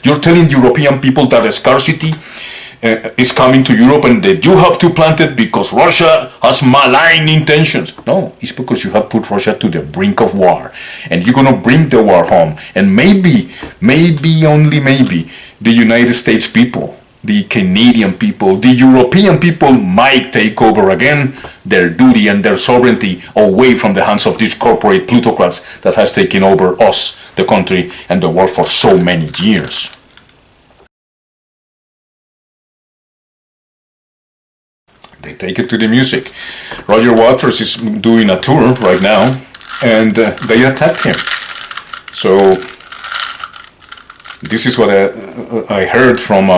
You're telling European people that scarcity is coming to Europe and that you have to plant it because Russia has malign intentions. No, it's because you have put Russia to the brink of war. And you're going to bring the war home. And maybe, only maybe, the United States people, the Canadian people, the European people might take over again their duty and their sovereignty away from the hands of these corporate plutocrats that has taken over us, the country, and the world for so many years. They take it to the music. Roger Waters is doing a tour right now, and they attacked him. So this is what I heard from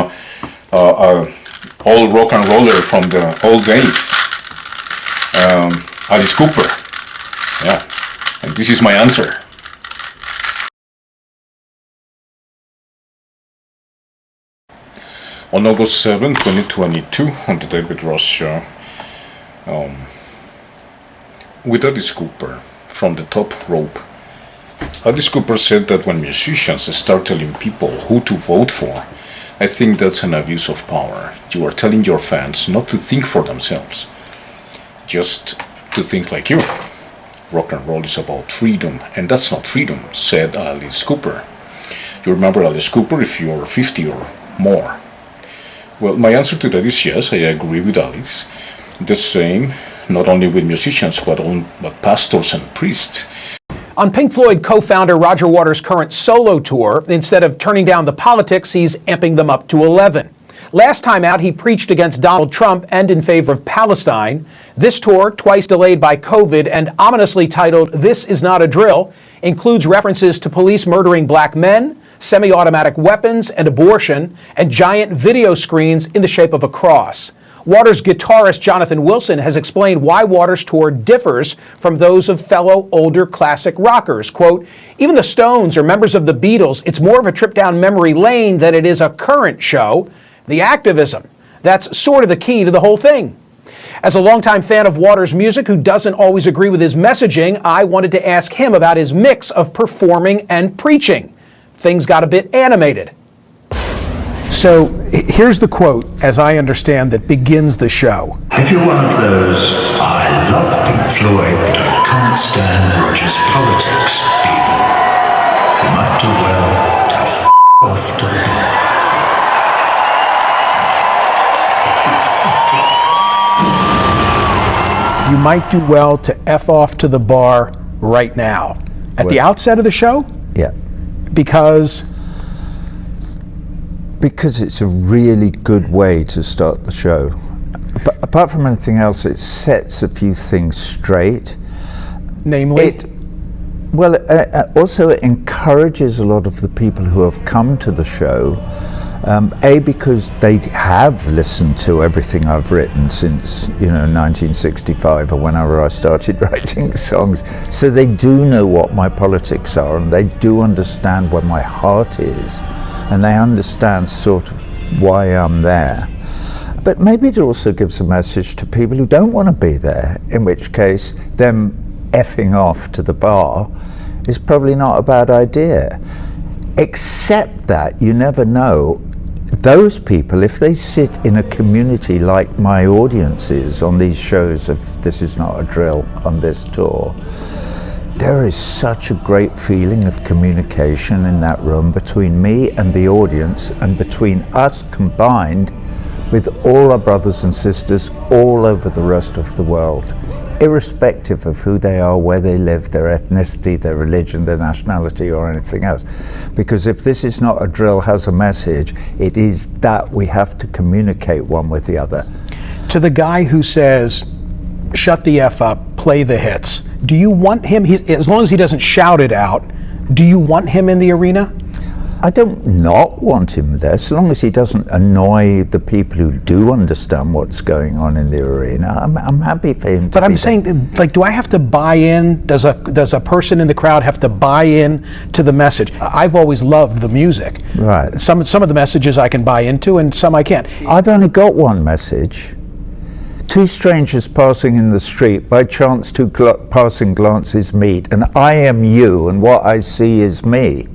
old rock and roller from the old days, Alice Cooper. Yeah, and this is my answer. On August 7, 2022, on the David Ross Show, with Alice Cooper from the top rope. Alice Cooper said that when musicians start telling people who to vote for, I think that's an abuse of power. You are telling your fans not to think for themselves, just to think like you. Rock and roll is about freedom, and that's not freedom, said Alice Cooper. You remember Alice Cooper if you're 50 or more. Well, my answer to that is yes, I agree with Alice. The same, not only with musicians, but pastors and priests. On Pink Floyd co-founder Roger Waters' current solo tour, instead of turning down the politics, he's amping them up to 11. Last time out, he preached against Donald Trump and in favor of Palestine. This tour, twice delayed by COVID and ominously titled "This Is Not a Drill," includes references to police murdering black men, semi-automatic weapons and abortion, and giant video screens in the shape of a cross. Waters guitarist Jonathan Wilson has explained why Waters' tour differs from those of fellow older classic rockers. Quote, even the Stones or members of the Beatles, it's more of a trip down memory lane than it is a current show. The activism, that's sort of the key to the whole thing. As a longtime fan of Waters' music who doesn't always agree with his messaging, I wanted to ask him about his mix of performing and preaching. Things got a bit animated. So here's the quote, as I understand, that begins the show. If you're one of those, I love Pink Floyd, but I can't stand Roger's politics, people, you might do well to f*** off to the bar. You might do well to F off to the bar right now. At the outset of the show? Yeah. Because it's a really good way to start the show. But apart from anything else, it sets a few things straight. Namely? Also it encourages a lot of the people who have come to the show, because they have listened to everything I've written since 1965 or whenever I started writing songs, so they do know what my politics are and they do understand where my heart is and they understand sort of why I'm there. But maybe it also gives a message to people who don't want to be there, in which case them effing off to the bar is probably not a bad idea. Except that you never know, those people, if they sit in a community like my audience is on these shows of This Is Not a Drill on this tour, there is such a great feeling of communication in that room between me and the audience and between us combined with all our brothers and sisters all over the rest of the world, irrespective of who they are, where they live, their ethnicity, their religion, their nationality, or anything else. Because if This Is Not a Drill has a message, it is that we have to communicate one with the other. To the guy who says, shut the F up, play the hits, do you want him, as long as he doesn't shout it out, do you want him in the arena? I don't not want him there, so long as he doesn't annoy the people who do understand what's going on in the arena. I'm happy for him to But I'm be saying, there. like, do I have to buy in? Does a person in the crowd have to buy in to the message? I've always loved the music. Right. Some of the messages I can buy into and some I can't. I've only got one message. Two strangers passing in the street, by chance two passing glances meet, and I am you, and what I see is me.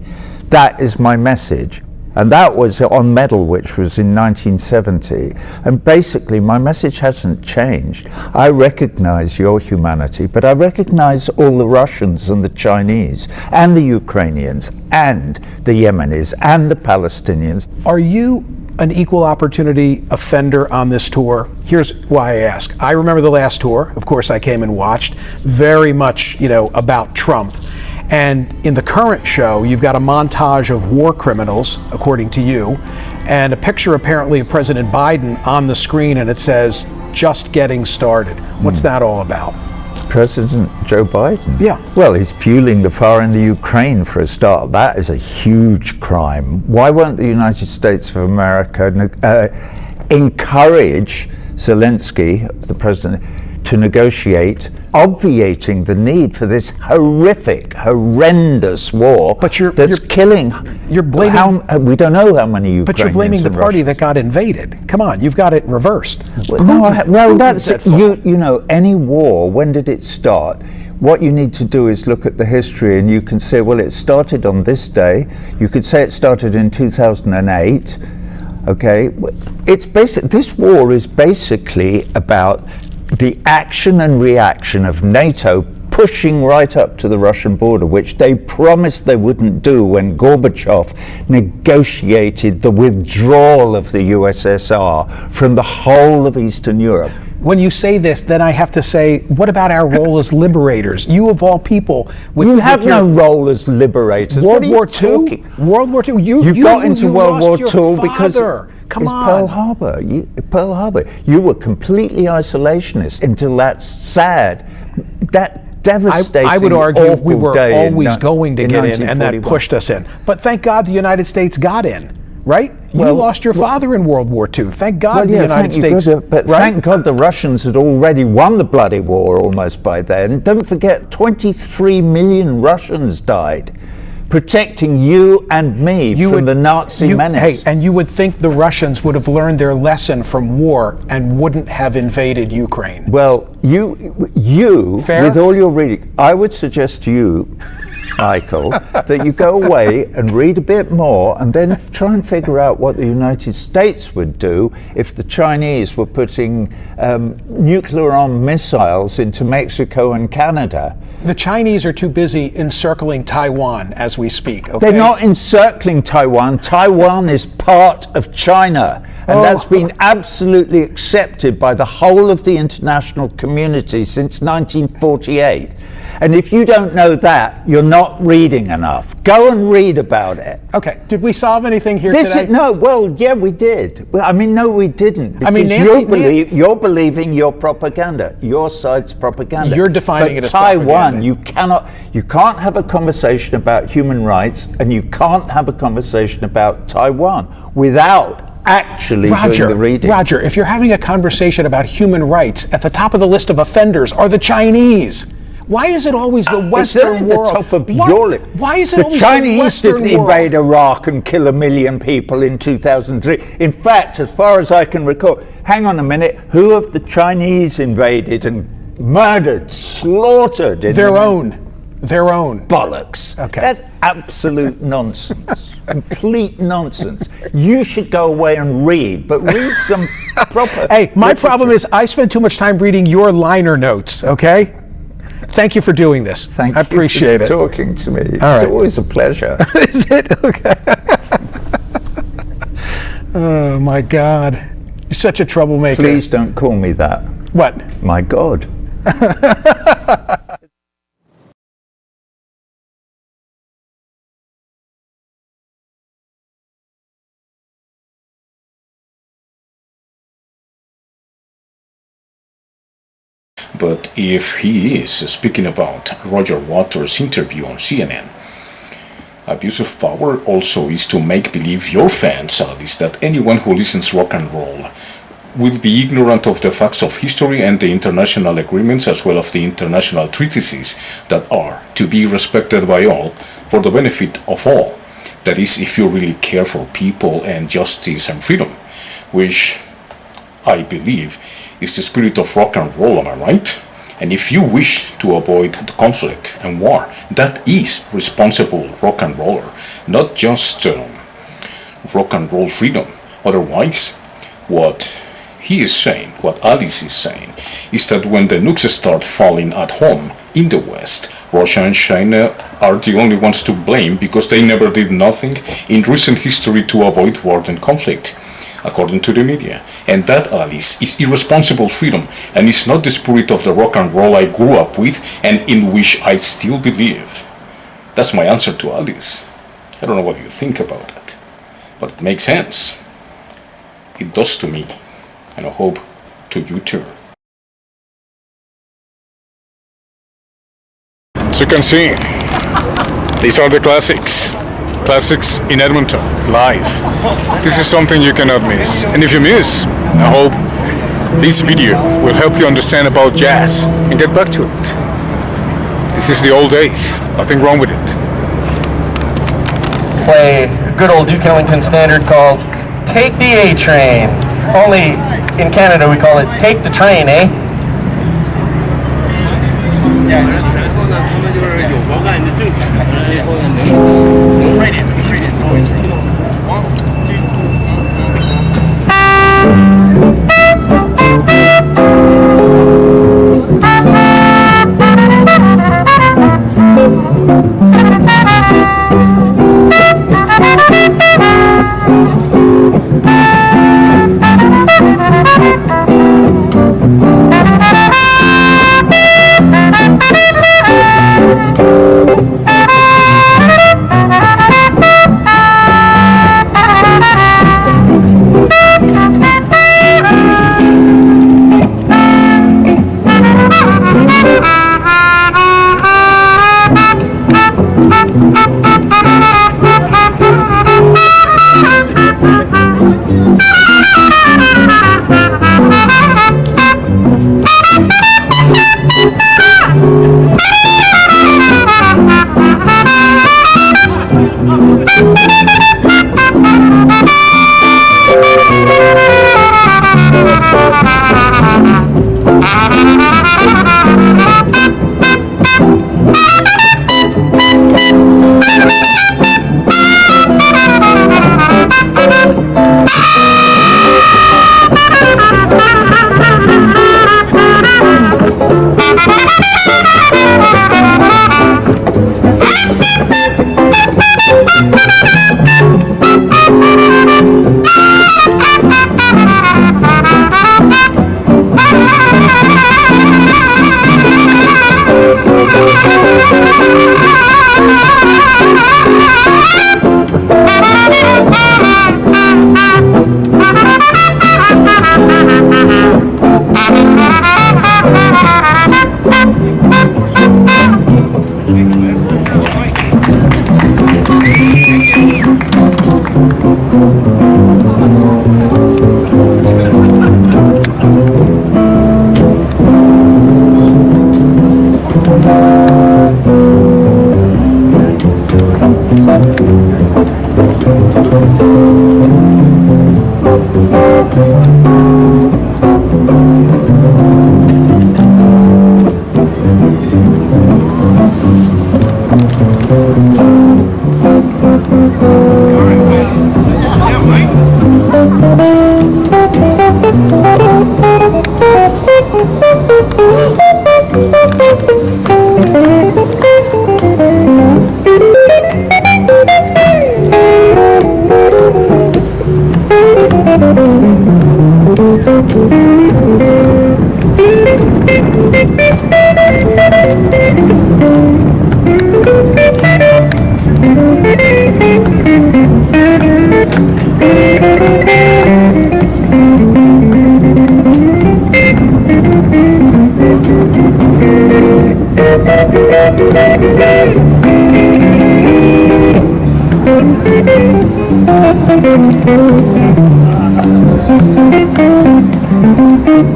That is my message. And that was on Medal, which was in 1970. And basically, my message hasn't changed. I recognize your humanity, but I recognize all the Russians and the Chinese and the Ukrainians and the Yemenis and the Palestinians. Are you an equal opportunity offender on this tour? Here's why I ask. I remember the last tour. Of course, I came and watched. Very much, about Trump. And in the current show, you've got a montage of war criminals, according to you, and a picture apparently of President Biden on the screen, and it says, "Just getting started." What's that all about? President Joe Biden? Yeah. Well, he's fueling the fire in the Ukraine for a start. That is a huge crime. Why won't the United States of America encourage Zelensky, the president, to negotiate, obviating the need for this horrendous war that's killing. You're blaming. We don't know how many Ukrainians. But you're blaming the party that got invaded. Come on, you've got it reversed. That's any war. When did it start? What you need to do is look at the history, and you can say, well, it started on this day. You could say it started in 2008. Okay, this war is basically about the action and reaction of NATO pushing right up to the Russian border, which they promised they wouldn't do when Gorbachev negotiated the withdrawal of the USSR from the whole of Eastern Europe. When you say this, then I have to say, what about our role as liberators? You of all people, you have no role as liberators. World War II. World War II. You got into World War II because Come on. Pearl Harbor. Pearl Harbor. You were completely isolationist until that sad, that devastating, I would argue we were always going to get in, and that pushed us in. But thank God the United States got in, right? You lost your father in World War II. Thank God the United States. But thank God the Russians had already won the bloody war almost by then. Don't forget, 23 million Russians died, protecting you and me from the Nazi menace. Hey, and you would think the Russians would have learned their lesson from war and wouldn't have invaded Ukraine. Well, you with all your reading, I would suggest to you, Michael, that you go away and read a bit more and then try and figure out what the United States would do if the Chinese were putting nuclear-armed missiles into Mexico and Canada. The Chinese are too busy encircling Taiwan as we speak. Okay? They're not encircling Taiwan. Taiwan is part of China, and that's been absolutely accepted by the whole of the international community since 1948. And if you don't know that, you're not reading enough. Go and read about it. Okay. Did we solve anything here today? Yeah, we did. Well, no, we didn't. Because you're believing your propaganda, your side's propaganda. You're defining it as Taiwan, you can't have a conversation about human rights, and you can't have a conversation about Taiwan without actually doing the reading. Roger, if you're having a conversation about human rights, at the top of the list of offenders are the Chinese. Why is it always the Western world? At the top of your list. Why is it the always Chinese the Western didn't invade Iraq and kill 1 million people in 2003. In fact, as far as I can recall, hang on a minute, who have the Chinese invaded and murdered, slaughtered? Their own. Bollocks. Okay. That's absolute nonsense. Complete nonsense. You should go away and read, but read some proper Hey, my literature. problem is I spend too much time reading your liner notes, okay? Thank you for doing this. Thank I appreciate you for talking to me. It's always a pleasure. Is it? Okay. Oh, my God. You're such a troublemaker. Please don't call me that. What? My God. But if he is speaking about Roger Waters' interview on CNN, abuse of power also is to make believe your fans, at least, that anyone who listens rock and roll will be ignorant of the facts of history and the international agreements, as well as the international treatises that are to be respected by all for the benefit of all. That is, if you really care for people and justice and freedom, which I believe is the spirit of rock and roll, am I right? And if you wish to avoid the conflict and war, that is responsible rock and roller, not just rock and roll freedom. Otherwise, what he is saying, what Alice is saying, is that when the nukes start falling at home in the West, Russia and China are the only ones to blame because they never did nothing in recent history to avoid war and conflict, according to the media. And that, Alice, is irresponsible freedom, and it's not the spirit of the rock and roll I grew up with and in which I still believe. That's my answer to Alice. I don't know what you think about that, but it makes sense. It does to me, and I hope to you too. As you can see, these are the classics. Classics in Edmonton, live. This is something you cannot miss. And if you miss, I hope this video will help you understand about jazz and get back to it. This is the old days, nothing wrong with it. Play a good old Duke Ellington standard called Take the A Train. Only in Canada we call it Take the Train, eh?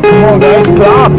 Come on, guys, clap.